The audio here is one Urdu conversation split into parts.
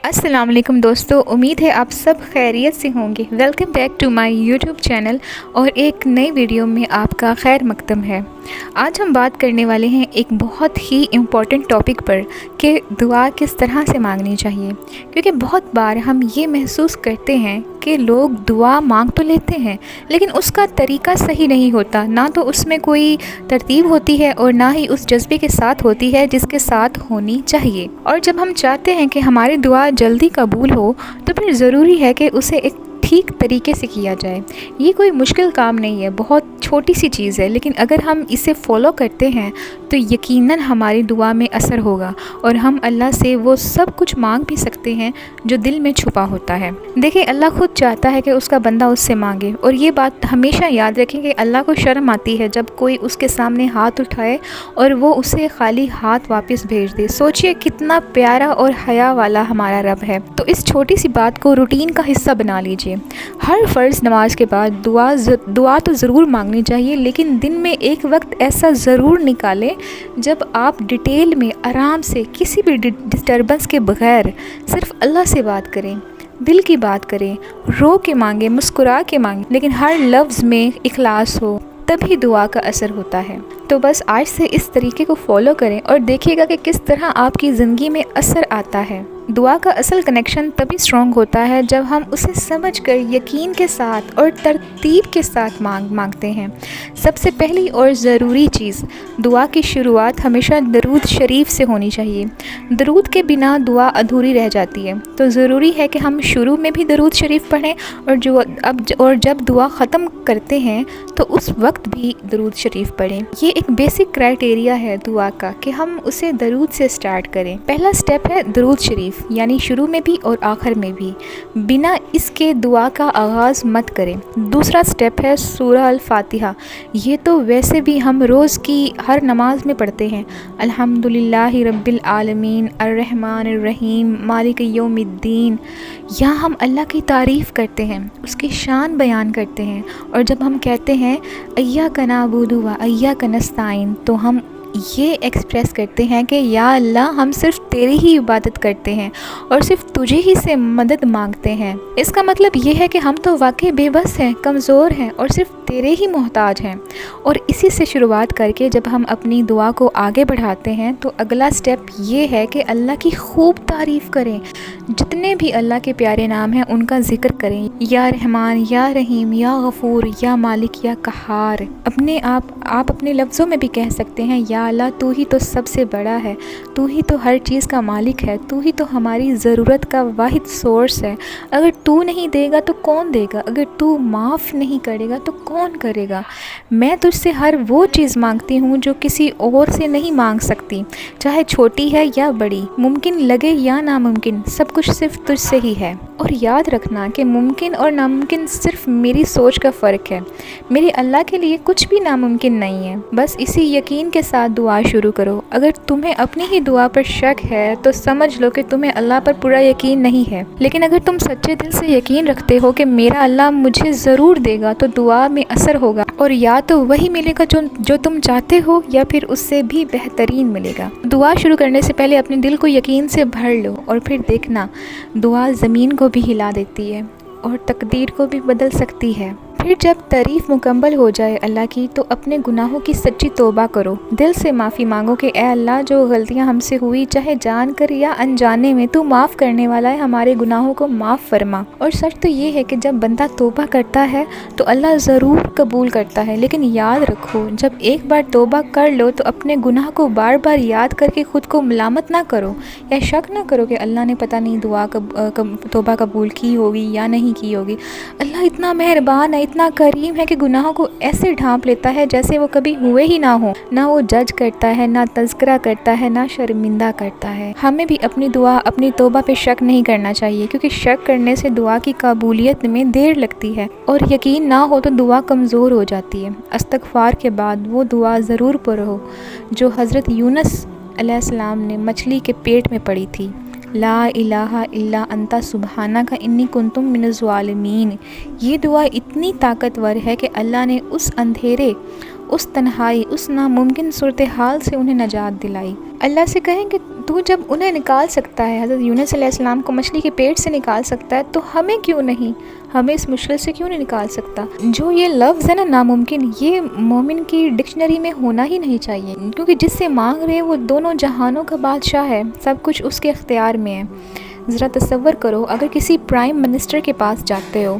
السلام علیکم دوستو، امید ہے آپ سب خیریت سے ہوں گے۔ Welcome back to my YouTube channel اور ایک نئی ویڈیو میں آپ کا خیر مقدم ہے۔ آج ہم بات کرنے والے ہیں ایک بہت ہی امپورٹنٹ ٹاپک پر کہ دعا کس طرح سے مانگنی چاہیے، کیونکہ بہت بار ہم یہ محسوس کرتے ہیں کہ لوگ دعا مانگ تو لیتے ہیں لیکن اس کا طریقہ صحیح نہیں ہوتا، نہ تو اس میں کوئی ترتیب ہوتی ہے اور نہ ہی اس جذبے کے ساتھ ہوتی ہے جس کے ساتھ ہونی چاہیے۔ اور جب ہم چاہتے ہیں کہ ہماری دعا جلدی قبول ہو تو پھر ضروری ہے کہ اسے ایک ٹھیک طریقے سے کیا جائے۔ یہ کوئی مشکل کام نہیں ہے، بہت چھوٹی سی چیز ہے، لیکن اگر ہم اسے فالو کرتے ہیں تو یقیناً ہماری دعا میں اثر ہوگا اور ہم اللہ سے وہ سب کچھ مانگ بھی سکتے ہیں جو دل میں چھپا ہوتا ہے۔ دیکھیں، اللہ خود چاہتا ہے کہ اس کا بندہ اس سے مانگے، اور یہ بات ہمیشہ یاد رکھیں کہ اللہ کو شرم آتی ہے جب کوئی اس کے سامنے ہاتھ اٹھائے اور وہ اسے خالی ہاتھ واپس بھیج دے۔ سوچئے کتنا پیارا اور حیا والا ہمارا رب ہے۔ تو اس چھوٹی سی بات کو روٹین کا حصہ بنا لیجئے۔ ہر فرض نماز کے بعد دعا تو ضرور مانگنی چاہیے، لیکن دن میں ایک وقت ایسا ضرور نکالیں جب آپ ڈیٹیل میں آرام سے کسی بھی ڈسٹربنس کے بغیر صرف اللہ سے بات کریں، دل کی بات کریں، رو کے مانگیں، مسکرا کے مانگیں، لیکن ہر لفظ میں اخلاص ہو، تبھی دعا کا اثر ہوتا ہے۔ تو بس آج سے اس طریقے کو فالو کریں اور دیکھیے گا کہ کس طرح آپ کی زندگی میں اثر آتا ہے۔ دعا کا اصل کنیکشن تبھی اسٹرانگ ہوتا ہے جب ہم اسے سمجھ کر یقین کے ساتھ اور ترتیب کے ساتھ مانگتے ہیں۔ سب سے پہلی اور ضروری چیز، دعا کی شروعات ہمیشہ درود شریف سے ہونی چاہیے۔ درود کے بنا دعا ادھوری رہ جاتی ہے، تو ضروری ہے کہ ہم شروع میں بھی درود شریف پڑھیں اور جب دعا ختم کرتے ہیں تو اس وقت بھی درود شریف پڑھیں۔ یہ ایک بیسک کرائٹیریا ہے دعا کا کہ ہم اسے درود سے سٹارٹ کریں۔ پہلا سٹیپ ہے درود شریف، یعنی شروع میں بھی اور آخر میں بھی، بنا اس کے دعا کا آغاز مت کریں۔ دوسرا سٹیپ ہے سورہ الفاتحہ۔ یہ تو ویسے بھی ہم روز کی ہر نماز میں پڑھتے ہیں۔ الحمدللہ رب العالمین الرحمن الرحیم مالک یوم الدین۔ یہاں ہم اللہ کی تعریف کرتے ہیں، اس کی شان بیان کرتے ہیں، اور جب ہم کہتے ہیں ایاک نعبد و ایاک نستعین تو ہم یہ ایکسپریس کرتے ہیں کہ یا اللہ، ہم صرف تیری ہی عبادت کرتے ہیں اور صرف تجھے ہی سے مدد مانگتے ہیں۔ اس کا مطلب یہ ہے کہ ہم تو واقعی بے بس ہیں، کمزور ہیں اور صرف تیرے ہی محتاج ہیں۔ اور اسی سے شروعات کر کے جب ہم اپنی دعا کو آگے بڑھاتے ہیں تو اگلا سٹیپ یہ ہے کہ اللہ کی خوب تعریف کریں۔ جتنے بھی اللہ کے پیارے نام ہیں ان کا ذکر کریں، یا رحمان، یا رحیم، یا غفور، یا مالک، یا قہار۔ آپ اپنے لفظوں میں بھی کہہ سکتے ہیں، یا اللہ، تو ہی تو سب سے بڑا ہے، تو ہی تو ہر چیز کا مالک ہے، تو ہی تو ہماری ضرورت کا واحد سورس ہے۔ اگر تو نہیں دے گا تو کون دے گا؟ اگر تو معاف نہیں کرے گا تو کون کرے گا؟ میں تجھ سے ہر وہ چیز مانگتی ہوں جو کسی اور سے نہیں مانگ سکتی، چاہے چھوٹی ہے یا بڑی، ممکن لگے یا ناممکن، سب کچھ صرف تجھ سے ہی ہے۔ اور یاد رکھنا کہ ممکن اور ناممکن صرف میری سوچ کا فرق ہے، میرے اللہ کے لیے کچھ بھی ناممکن نہیں ہے۔ بس اسی یقین کے ساتھ دعا شروع کرو۔ اگر تمہیں اپنی ہی دعا پر شک ہے تو سمجھ لو کہ تمہیں اللہ پر پورا یقین نہیں ہے، لیکن اگر تم سچے دل سے یقین رکھتے ہو کہ میرا اللہ مجھے ضرور دے گا تو دعا میں اثر ہوگا، اور یا تو وہی ملے گا جو تم چاہتے ہو یا پھر اس سے بھی بہترین ملے گا۔ دعا شروع کرنے سے پہلے اپنے دل کو یقین سے بھر لو، اور پھر دیکھنا دعا زمین کو بھی ہلا دیتی ہے اور تقدیر کو بھی بدل سکتی ہے۔ پھر جب تعریف مکمل ہو جائے اللہ کی تو اپنے گناہوں کی سچی توبہ کرو، دل سے معافی مانگو کہ اے اللہ، جو غلطیاں ہم سے ہوئی، چاہے جان کر یا انجانے میں، تو معاف کرنے والا ہے، ہمارے گناہوں کو معاف فرما۔ اور سچ تو یہ ہے کہ جب بندہ توبہ کرتا ہے تو اللہ ضرور قبول کرتا ہے، لیکن یاد رکھو، جب ایک بار توبہ کر لو تو اپنے گناہ کو بار بار یاد کر کے خود کو ملامت نہ کرو یا شک نہ کرو کہ اللہ نے پتہ نہیں توبہ قبول کی ہوگی یا نہیں کی ہوگی۔ اللہ اتنا مہربان ہے، اتنا کریم ہے کہ گناہوں کو ایسے ڈھانپ لیتا ہے جیسے وہ کبھی ہوئے ہی نہ ہوں۔ نہ وہ جج کرتا ہے، نہ تذکرہ کرتا ہے، نہ شرمندہ کرتا ہے۔ ہمیں بھی اپنی دعا، اپنی توبہ پہ شک نہیں کرنا چاہیے، کیونکہ شک کرنے سے دعا کی قبولیت میں دیر لگتی ہے، اور یقین نہ ہو تو دعا کمزور ہو جاتی ہے۔ استغفار کے بعد وہ دعا ضرور پڑھو جو حضرت یونس علیہ السلام نے مچھلی کے پیٹ میں پڑھی تھی، لا الہ الا انت سبحانک انی کنت من الظالمین۔ یہ دعا اتنی طاقتور ہے کہ اللہ نے اس اندھیرے، اس تنہائی، اس ناممکن صورتحال سے انہیں نجات دلائی۔ اللہ سے کہیں کہ تو جب انہیں نکال سکتا ہے، حضرت یونس علیہ السلام کو مچھلی کے پیٹ سے نکال سکتا ہے، تو ہمیں کیوں نہیں، ہمیں اس مشکل سے کیوں نہیں نکال سکتا؟ جو یہ لفظ ہے نا ناممکن، یہ مومن کی ڈکشنری میں ہونا ہی نہیں چاہیے، کیونکہ جس سے مانگ رہے وہ دونوں جہانوں کا بادشاہ ہے، سب کچھ اس کے اختیار میں ہے۔ ذرا تصور کرو، اگر کسی پرائم منسٹر کے پاس جاتے ہو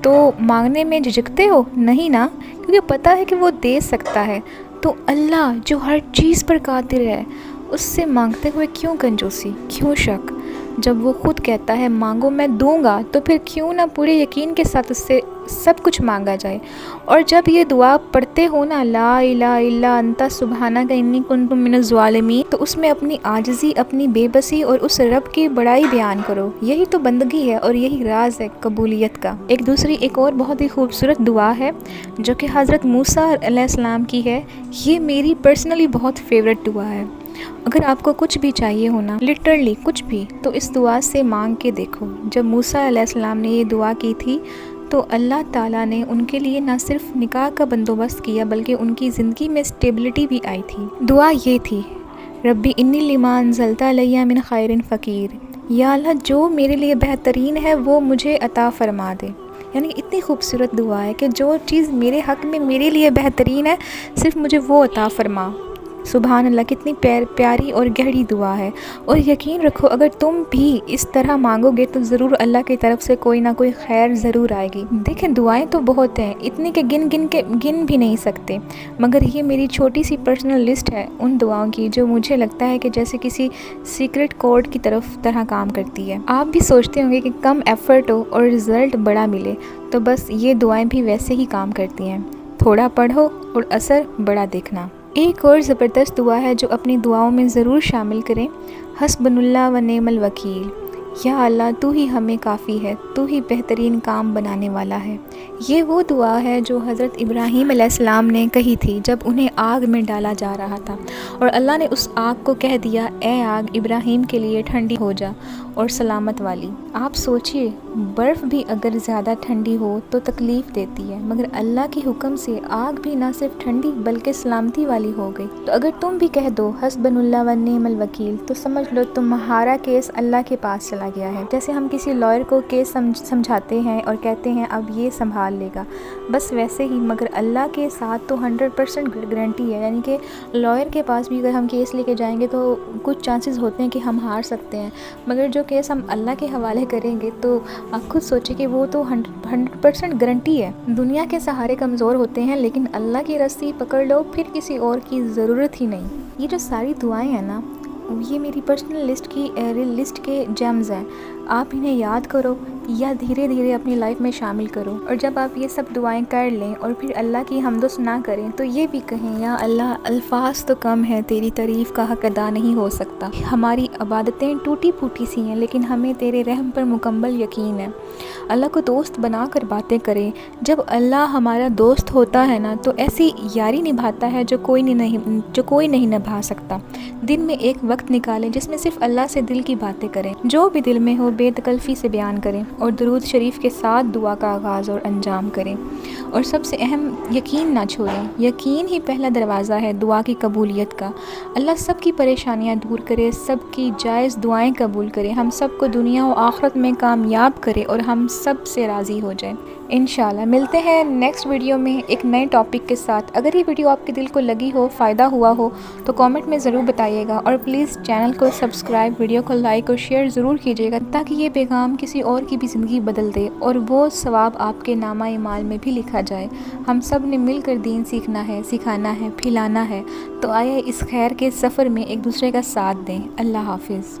تو مانگنے میں جھجکتے ہو؟ نہیں نا، کیونکہ پتہ ہے کہ وہ دے سکتا ہے۔ تو اللہ جو ہر چیز پر قادر ہے، اس سے مانگتے ہوئے کیوں کنجوسی، کیوں شک؟ جب وہ خود کہتا ہے مانگو میں دوں گا، تو پھر کیوں نہ پورے یقین کے ساتھ اس سے سب کچھ مانگا جائے۔ اور جب یہ دعا پڑھتے ہو نا، لا الہ الا انت سبحانک انی کنت من الظالمین، تو اس میں اپنی عاجزی، اپنی بے بسی اور اس رب کی بڑائی بیان کرو۔ یہی تو بندگی ہے اور یہی راز ہے قبولیت کا۔ ایک اور بہت ہی خوبصورت دعا ہے جو کہ حضرت موسیٰ علیہ السلام کی ہے۔ یہ میری پرسنلی بہت فیوریٹ دعا ہے۔ اگر آپ کو کچھ بھی چاہیے ہونا، لٹرلی کچھ بھی، تو اس دعا سے مانگ کے دیکھو۔ جب موسیٰ علیہ السلام نے یہ دعا کی تھی تو اللہ تعالیٰ نے ان کے لیے نہ صرف نکاح کا بندوبست کیا، بلکہ ان کی زندگی میں اسٹیبلٹی بھی آئی تھی۔ دعا یہ تھی، ربی انی لما انزلت علی من خیر فقیر، یا اللہ جو میرے لیے بہترین ہے وہ مجھے عطا فرما دے۔ یعنی اتنی خوبصورت دعا ہے کہ جو چیز میرے حق میں میرے لیے بہترین ہے، صرف مجھے وہ عطا فرما۔ سبحان اللہ، کتنی پیاری اور گہری دعا ہے۔ اور یقین رکھو، اگر تم بھی اس طرح مانگو گے تو ضرور اللہ کی طرف سے کوئی نہ کوئی خیر ضرور آئے گی۔ دیکھیں دعائیں تو بہت ہیں، اتنی کہ گن بھی نہیں سکتے، مگر یہ میری چھوٹی سی پرسنل لسٹ ہے ان دعاؤں کی جو مجھے لگتا ہے کہ جیسے کسی سیکرٹ کوڈ کی طرح کام کرتی ہے۔ آپ بھی سوچتے ہوں گے کہ کم ایفرٹ ہو اور رزلٹ بڑا ملے، تو بس یہ دعائیں بھی ویسے ہی کام کرتی ہیں، تھوڑا پڑھو اور اثر بڑا دیکھنا۔ ایک اور زبردست دعا ہے جو اپنی دعاؤں میں ضرور شامل کریں، حسبنا اللہ و نعم الوکیل، یا اللہ تو ہی ہمیں کافی ہے، تو ہی بہترین کام بنانے والا ہے۔ یہ وہ دعا ہے جو حضرت ابراہیم علیہ السلام نے کہی تھی جب انہیں آگ میں ڈالا جا رہا تھا، اور اللہ نے اس آگ کو کہہ دیا، اے آگ ابراہیم کے لیے ٹھنڈی ہو جا اور سلامت والی۔ آپ سوچئے، برف بھی اگر زیادہ ٹھنڈی ہو تو تکلیف دیتی ہے، مگر اللہ کے حکم سے آگ بھی نہ صرف ٹھنڈی بلکہ سلامتی والی ہو گئی۔ تو اگر تم بھی کہہ دو حسبنا اللہ و نعم الوکیل، تو سمجھ لو تمہارا کیس اللہ کے پاس چلا گیا ہے۔ جیسے ہم کسی لائر کو کیس سمجھاتے ہیں اور کہتے ہیں اب یہ سنبھال لے گا، بس ویسے ہی مگر اللہ کے ساتھ تو 100% گارنٹی ہے۔ یعنی کہ لائر کے پاس بھی اگر ہم کیس لے کے جائیں گے تو کچھ چانسز ہوتے ہیں کہ ہم ہار سکتے ہیں، مگر جو کیس ہم اللہ کے حوالے کریں گے تو آپ خود سوچیں کہ وہ تو 100% گارنٹی ہے۔ دنیا کے سہارے کمزور ہوتے ہیں، لیکن اللہ کی رسی پکڑ لو، پھر کسی اور کی ضرورت ہی نہیں۔ یہ جو ساری دعائیں ہیں نا، یہ میری پرسنل لسٹ کے جیمز ہیں۔ آپ انہیں یاد کرو یا دھیرے دھیرے اپنی لائف میں شامل کرو، اور جب آپ یہ سب دعائیں کر لیں اور پھر اللہ کی حمد و ثنا کریں تو یہ بھی کہیں، یا اللہ الفاظ تو کم ہیں، تیری تعریف کا حق ادا نہیں ہو سکتا، ہماری عبادتیں ٹوٹی پھوٹی سی ہیں، لیکن ہمیں تیرے رحم پر مکمل یقین ہے۔ اللہ کو دوست بنا کر باتیں کریں۔ جب اللہ ہمارا دوست ہوتا ہے نا تو ایسی یاری نبھاتا ہے جو کوئی نہیں نبھا سکتا۔ دن میں ایک وقت نکالیں جس میں صرف اللہ سے دل کی باتیں کریں، جو بھی دل میں ہو بے تکلفی سے بیان کریں، اور درود شریف کے ساتھ دعا کا آغاز اور انجام کریں۔ اور سب سے اہم، یقین نہ چھوڑیں۔ یقین ہی پہلا دروازہ ہے دعا کی قبولیت کا۔ اللہ سب کی پریشانیاں دور کرے، سب کی جائز دعائیں قبول کرے، ہم سب کو دنیا و آخرت میں کامیاب کرے اور ہم سب سے راضی ہو جائے انشاءاللہ۔ ملتے ہیں نیکسٹ ویڈیو میں ایک نئے ٹاپک کے ساتھ۔ اگر یہ ویڈیو آپ کے دل کو لگی ہو، فائدہ ہوا ہو تو کامنٹ میں ضرور بتائیے گا، اور پلیز چینل کو سبسکرائب، ویڈیو کو لائک اور شیئر ضرور کیجیے گا، تاکہ یہ پیغام کسی اور کی بھی زندگی بدل دے اور وہ ثواب آپ کے نامہ اعمال میں بھی لکھا جائے۔ ہم سب نے مل کر دین سیکھنا ہے، سکھانا ہے، پھیلانا ہے، تو آئے اس خیر کے سفر میں ایک دوسرے کا ساتھ دیں۔ اللہ حافظ۔